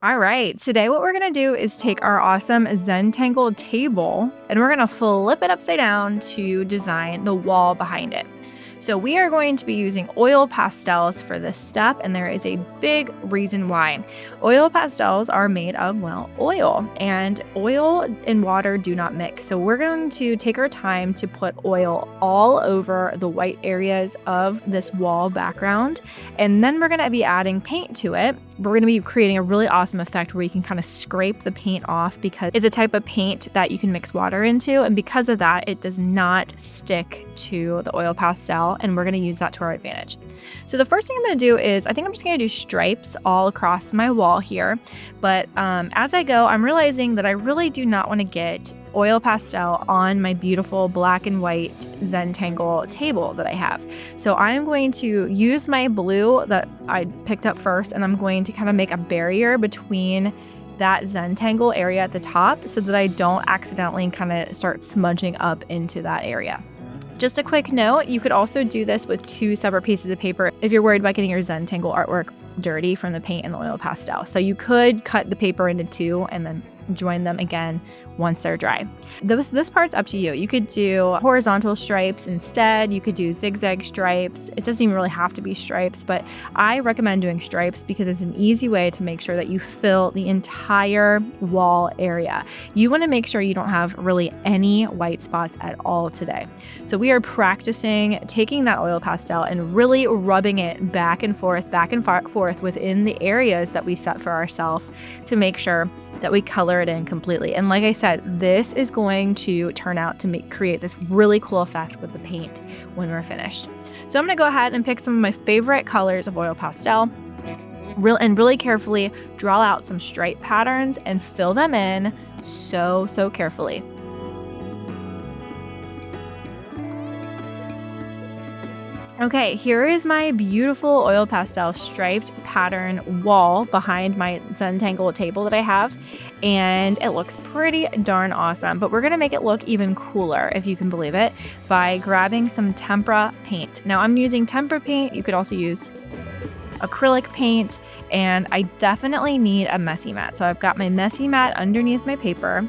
All right, today what we're gonna do is take our awesome zentangle table and we're gonna flip it upside down to design the wall behind it. So we are going to be using oil pastels for this step, and there is a big reason why. Oil pastels are made of, well, oil, and oil and water do not mix. So we're going to take our time to put oil all over the white areas of this wall background, and then we're gonna be adding paint to it. We're gonna be creating a really awesome effect where you can kind of scrape the paint off because it's a type of paint that you can mix water into, and because of that, it does not stick to the oil pastel, and we're gonna use that to our advantage. So the first thing I'm gonna do is, I think I'm just gonna do stripes all across my wall here, but as I go, I'm realizing that I really do not wanna get oil pastel on my beautiful black and white zentangle table that I have. So I'm going to use my blue that I picked up first, and I'm going to kind of make a barrier between that zentangle area at the top so that I don't accidentally kind of start smudging up into that area. Just a quick note, you could also do this with two separate pieces of paper if you're worried about getting your zentangle artwork dirty from the paint and the oil pastel. So you could cut the paper into two and then join them again once they're dry. This part's up to you. You could do horizontal stripes instead. You could do zigzag stripes. It doesn't even really have to be stripes, but I recommend doing stripes because it's an easy way to make sure that you fill the entire wall area. You want to make sure you don't have really any white spots at all today. So we are practicing taking that oil pastel and really rubbing it back and forth within the areas that we set for ourselves to make sure that we color it in completely. And like I said, this is going to turn out to create this really cool effect with the paint when we're finished. So I'm gonna go ahead and pick some of my favorite colors of oil pastel and really carefully draw out some stripe patterns and fill them in so carefully. Okay, here is my beautiful oil pastel striped pattern wall behind my zentangle table that I have, and it looks pretty darn awesome. But we're gonna make it look even cooler, if you can believe it, by grabbing some tempera paint. Now I'm using tempera paint. You could also use acrylic paint, and I definitely need a messy mat. So I've got my messy mat underneath my paper,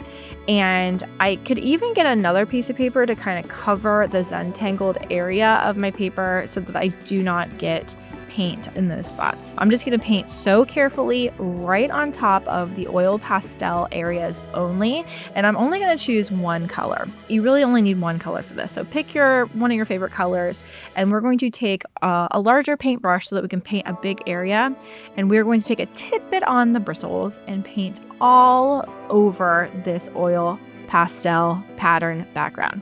and I could even get another piece of paper to kind of cover the zentangled area of my paper so that I do not get paint in those spots. I'm just going to paint so carefully right on top of the oil pastel areas only, and I'm only going to choose one color. You really only need one color for this. So pick one of your favorite colors, and we're going to take a larger paintbrush so that we can paint a big area, and we're going to take a tidbit on the bristles and paint all over this oil pastel pattern background.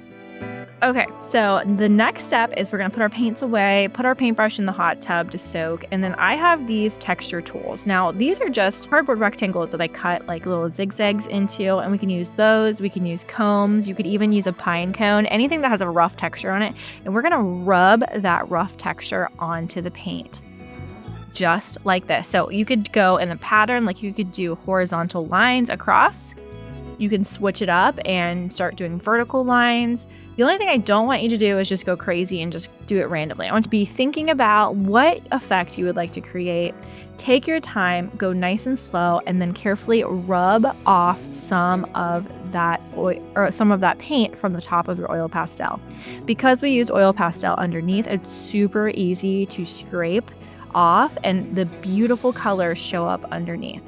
Okay, so the next step is we're gonna put our paints away, put our paintbrush in the hot tub to soak, and then I have these texture tools. Now, these are just cardboard rectangles that I cut like little zigzags into, and we can use those, we can use combs, you could even use a pine cone, anything that has a rough texture on it, and we're gonna rub that rough texture onto the paint. Just like this. So you could go in a pattern, like you could do horizontal lines across. You can switch it up and start doing vertical lines. The only thing I don't want you to do is just go crazy and just do it randomly. I want you to be thinking about what effect you would like to create. Take your time, go nice and slow, and then carefully rub off some of that paint from the top of your oil pastel. Because we use oil pastel underneath, it's super easy to scrape off and the beautiful colors show up underneath.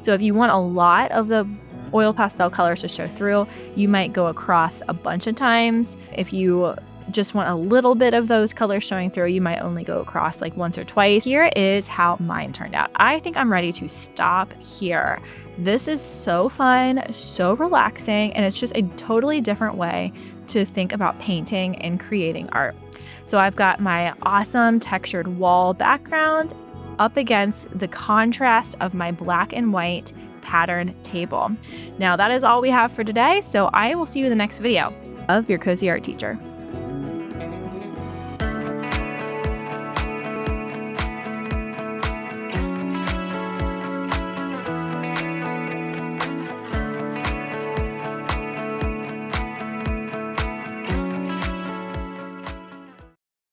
So if you want a lot of the oil pastel colors to show through, you might go across a bunch of times. If you just want a little bit of those colors showing through, you might only go across like once or twice. Here is how mine turned out. I think I'm ready to stop here. This is so fun, so relaxing, and it's just a totally different way to think about painting and creating art. So I've got my awesome textured wall background up against the contrast of my black and white pattern table. Now that is all we have for today, so I will see you in the next video of your Cozy Art Teacher.